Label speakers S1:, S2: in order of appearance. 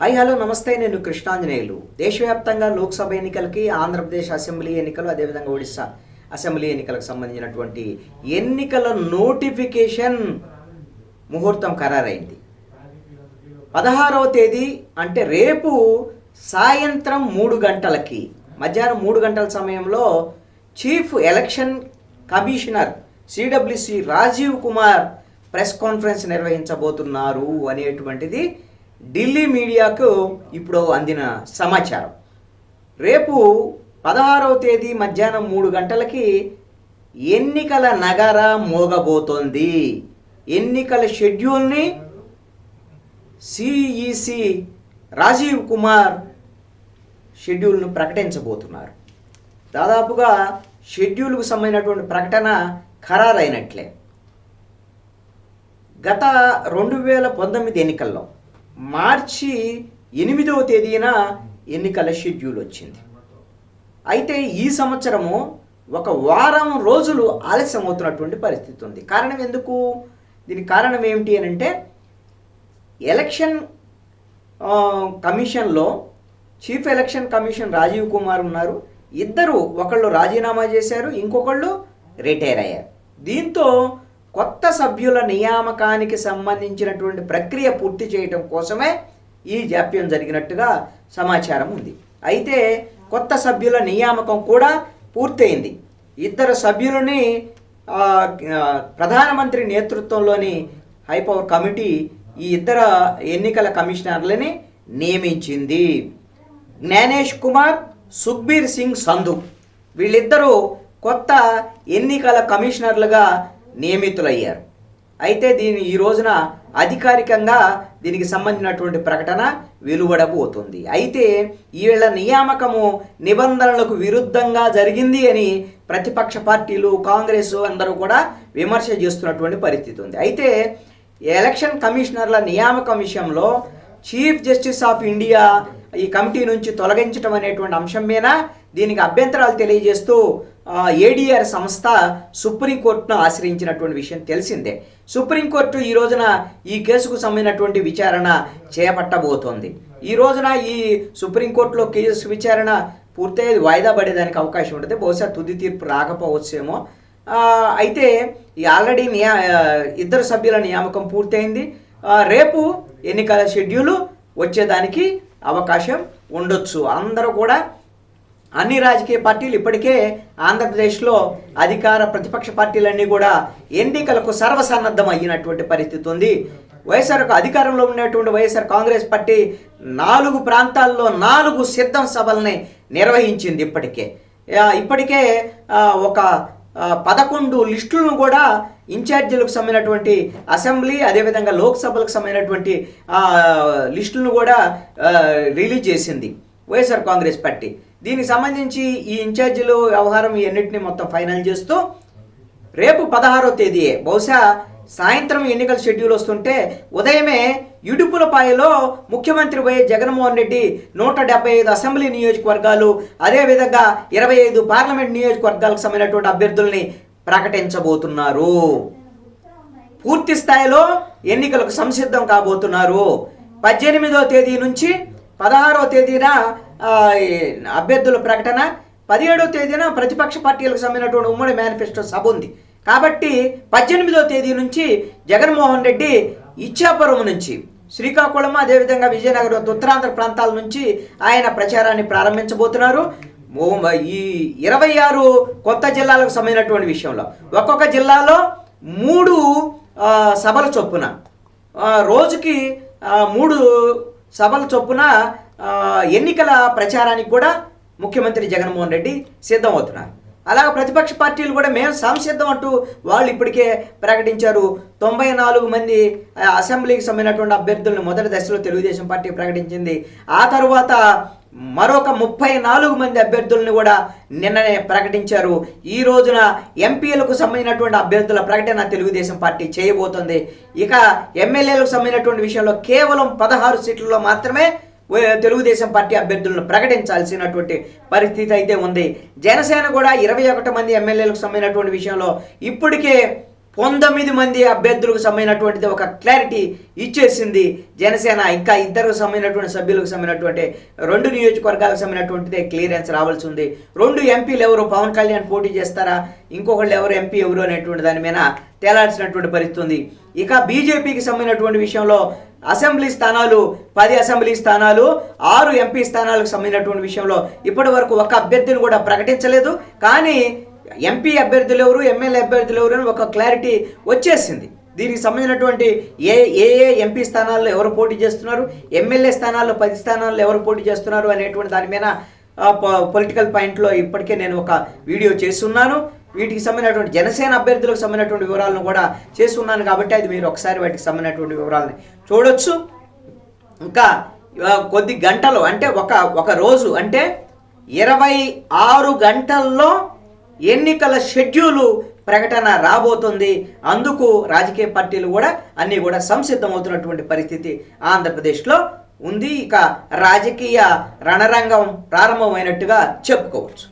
S1: Hi hello నమస్తే, నేను కృష్ణాంజనేయులు. దేశవ్యాప్తంగా లోక్సభ ఎన్నికలకి, ఆంధ్రప్రదేశ్ అసెంబ్లీ ఎన్నికలు, అదేవిధంగా ఒడిశా అసెంబ్లీ ఎన్నికలకు సంబంధించినటువంటి ఎన్నికల నోటిఫికేషన్ ముహూర్తం ఖరారైంది. 16వ తేదీ అంటే రేపు సాయంత్రం 3 గంటలకి, మధ్యాహ్నం 3 గంటల సమయంలో chief election commissioner CWC Rajiv Kumar press conference నిర్వహించబోతున్నారు అనేటువంటిది ఢిల్లీ మీడియాకు ఇప్పుడు అందిన సమాచారం. రేపు 16వ తేదీ మధ్యాహ్నం 3 గంటలకి ఎన్నికల నగార మోగబోతోంది. ఎన్నికల షెడ్యూల్ని సిఈసి రాజీవ్ కుమార్ షెడ్యూల్ను ప్రకటించబోతున్నారు. దాదాపుగా షెడ్యూల్కు సంబంధించినటువంటి ప్రకటన ఖరారైనట్లే. గత 2019 ఎన్నికల్లో మార్చి 8వ తేదీన ఎన్నికల షెడ్యూల్ వచ్చింది. అయితే ఈ సంవత్సరము ఒక వారం రోజులు ఆలస్యం అవుతున్నటువంటి పరిస్థితి ఉంది. కారణం ఎందుకు? దీనికి కారణం ఏమిటి అని అంటే, ఎలక్షన్ కమిషన్లో chief election commission Rajiv Kumar ఉన్నారు. ఇద్దరు, ఒకళ్ళు రాజీనామా చేశారు, ఇంకొకళ్ళు రిటైర్ అయ్యారు. దీంతో కొత్త సభ్యుల నియామకానికి సంబంధించినటువంటి ప్రక్రియ పూర్తి చేయడం కోసమే ఈ జాప్యం జరిగినట్టుగా సమాచారం ఉంది. అయితే కొత్త సభ్యుల నియామకం కూడా పూర్తయింది. 2 సభ్యులని ప్రధానమంత్రి నేతృత్వంలోని హైపవర్ కమిటీ ఈ 2 ఎన్నికల కమిషనర్లని నియమించింది. జ్ఞానేష్ కుమార్, సుఖ్బీర్ సింగ్ సంధు, వీళ్ళిద్దరూ కొత్త ఎన్నికల కమిషనర్లుగా నియమితులయ్యారు. అయితే ఈ రోజున అధికారికంగా దీనికి సంబంధించినటువంటి ప్రకటన వెలువడబోతుంది. అయితే వీళ్ళ నియామకము నిబంధనలకు విరుద్ధంగా జరిగింది అని ప్రతిపక్ష పార్టీలు, కాంగ్రెస్ అందరూ కూడా విమర్శ చేస్తున్నటువంటి పరిస్థితి ఉంది. అయితే ఎలక్షన్ కమిషనర్ల నియామకం విషయంలో చీఫ్ జస్టిస్ ఆఫ్ ఇండియా ఈ కమిటీ నుంచి తొలగించడం అనేటువంటి అంశం మీద దీనికి అభ్యంతరాలు తెలియజేస్తూ ఏడీఆర్ సంస్థ సుప్రీంకోర్టును ఆశ్రయించినటువంటి విషయం తెలిసిందే. సుప్రీంకోర్టు ఈ రోజున ఈ కేసుకు సంబంధించినటువంటి విచారణ చేపట్టబోతోంది. ఈ రోజున ఈ సుప్రీంకోర్టులో కేసు విచారణ పూర్తయ్యేది వాయిదా పడేదానికి అవకాశం ఉంటుంది. బహుశా తుది తీర్పు రాకపోవచ్చేమో. అయితే ఆల్రెడీ 2 సభ్యుల నియామకం పూర్తయింది. రేపు ఎన్నికల షెడ్యూలు వచ్చేదానికి అవకాశం ఉండొచ్చు. అందరూ కూడా, అన్ని రాజకీయ పార్టీలు ఇప్పటికే ఆంధ్రప్రదేశ్లో అధికార ప్రతిపక్ష పార్టీలన్నీ కూడా ఎన్నికలకు సర్వసన్నద్ధం అయినటువంటి పరిస్థితి ఉంది. అధికారంలో ఉన్నటువంటి వైఎస్ఆర్ కాంగ్రెస్ పార్టీ 4 ప్రాంతాల్లో 4 సిద్ధం సభల్ని నిర్వహించింది. ఇప్పటికే ఒక 11 లిస్టులను కూడా ఇన్ఛార్జీలకు సంబంధించినటువంటి అసెంబ్లీ, అదేవిధంగా లోక్సభలకు సంబంధించినటువంటి లిస్టులను కూడా రిలీజ్ చేసింది వైఎస్ఆర్ కాంగ్రెస్ పార్టీ. దీనికి సంబంధించి ఈ ఇన్ఛార్జీలు వ్యవహారం ఇవన్నింటినీ మొత్తం ఫైనల్ చేస్తూ రేపు 16వ తేదీయే, బహుశా సాయంత్రం ఎన్నికల షెడ్యూల్ వస్తుంటే ఉదయమే ఇడుపులపాయలో ముఖ్యమంత్రి వైఎస్ జగన్మోహన్ రెడ్డి 175 అసెంబ్లీ నియోజకవర్గాలు, అదేవిధంగా 25 పార్లమెంట్ నియోజకవర్గాలకు సంబంధించినటువంటి అభ్యర్థుల్ని ప్రకటించబోతున్నారు. పూర్తి స్థాయిలో ఎన్నికలకు సంసిద్ధం కాబోతున్నారు. 18వ తేదీ నుంచి 16వ తేదీన అభ్యర్థుల ప్రకటన, 17వ తేదీన ప్రతిపక్ష పార్టీలకు సంబంధించినటువంటి ఉమ్మడి మేనిఫెస్టో సభ ఉంది. కాబట్టి 18వ తేదీ నుంచి జగన్మోహన్ రెడ్డి ఇచ్చాపురం నుంచి, శ్రీకాకుళం, అదేవిధంగా విజయనగరం, ఉత్తరాంధ్ర ప్రాంతాల నుంచి ఆయన ప్రచారాన్ని ప్రారంభించబోతున్నారు. ఈ 26 కొత్త జిల్లాలకు సంబంధించినటువంటి విషయంలో ఒక్కొక్క జిల్లాలో 3 సభల చొప్పున, రోజుకి 3 సభల చొప్పున ఎన్నికల ప్రచారానికి కూడా ముఖ్యమంత్రి జగన్మోహన్ రెడ్డి సిద్ధమవుతున్నారు. అలాగే ప్రతిపక్ష పార్టీలు కూడా మేము సంసిద్ధం అంటూ వాళ్ళు ఇప్పటికే ప్రకటించారు. 94 మంది అసెంబ్లీకి సంబంధించినటువంటి అభ్యర్థులను మొదటి దశలో తెలుగుదేశం పార్టీ ప్రకటించింది. ఆ తరువాత మరొక 34 మంది అభ్యర్థులను కూడా నిన్ననే ప్రకటించారు. ఈ రోజున ఎంపీలకు సంబంధించినటువంటి అభ్యర్థుల ప్రకటన తెలుగుదేశం పార్టీ చేయబోతుంది. ఇక ఎమ్మెల్యేలకు సంబంధించినటువంటి విషయంలో కేవలం 16 సీట్లలో మాత్రమే తెలుగుదేశం పార్టీ అభ్యర్థులను ప్రకటించాల్సినటువంటి పరిస్థితి అయితే ఉంది. జనసేన కూడా 21 మంది ఎమ్మెల్యేలకు సంబంధించినటువంటి విషయంలో ఇప్పటికే 19 మంది అభ్యర్థులకు సంబంధించినటువంటిది ఒక క్లారిటీ ఇచ్చేసింది జనసేన. ఇంకా ఇద్దరు సంబంధించినటువంటి సభ్యులకు సంబంధించినటువంటి 2 నియోజకవర్గాలకు సంబంధించినటువంటిదే క్లియరెన్స్ రావాల్సి ఉంది. 2 ఎంపీలు ఎవరు, పవన్ కళ్యాణ్ పోటీ చేస్తారా, ఇంకొకళ్ళు ఎవరు ఎంపీ ఎవరు అనేటువంటి దాని మీద తేలాల్సినటువంటి పరిస్థితి ఉంది. ఇక బీజేపీకి సంబంధించినటువంటి విషయంలో అసెంబ్లీ స్థానాలు 10 అసెంబ్లీ స్థానాలు 6 ఎంపీ స్థానాలకు సంబంధించినటువంటి విషయంలో ఇప్పటి వరకు ఒక అభ్యర్థిని కూడా ప్రకటించలేదు. కానీ ఎంపీ అభ్యర్థులు ఎవరు, ఎమ్మెల్యే అభ్యర్థులు ఎవరు అని ఒక క్లారిటీ వచ్చేసింది. దీనికి సంబంధించినటువంటి ఏ ఎంపీ స్థానాల్లో ఎవరు పోటీ చేస్తున్నారు, ఎమ్మెల్యే స్థానాల్లో 10 స్థానాల్లో ఎవరు పోటీ చేస్తున్నారు అనేటువంటి దాని మీద పొలిటికల్ పాయింట్లో ఇప్పటికే నేను ఒక వీడియో చేస్తున్నాను. వీటికి సంబంధించినటువంటి జనసేన అభ్యర్థులకు సంబంధించినటువంటి వివరాలను కూడా చేస్తున్నాను. కాబట్టి అది మీరు ఒకసారి వాటికి సంబంధించినటువంటి వివరాలని చూడొచ్చు. ఇంకా కొద్ది గంటలు అంటే ఒక రోజు అంటే 26 గంటల్లో ఎన్నికల షెడ్యూలు ప్రకటన రాబోతుంది. అందుకు రాజకీయ పార్టీలు కూడా అన్నీ కూడా సంసిద్ధమవుతున్నటువంటి పరిస్థితి ఆంధ్రప్రదేశ్లో ఉంది. ఇక రాజకీయ రణరంగం ప్రారంభమైనట్టుగా చెప్పుకోవచ్చు.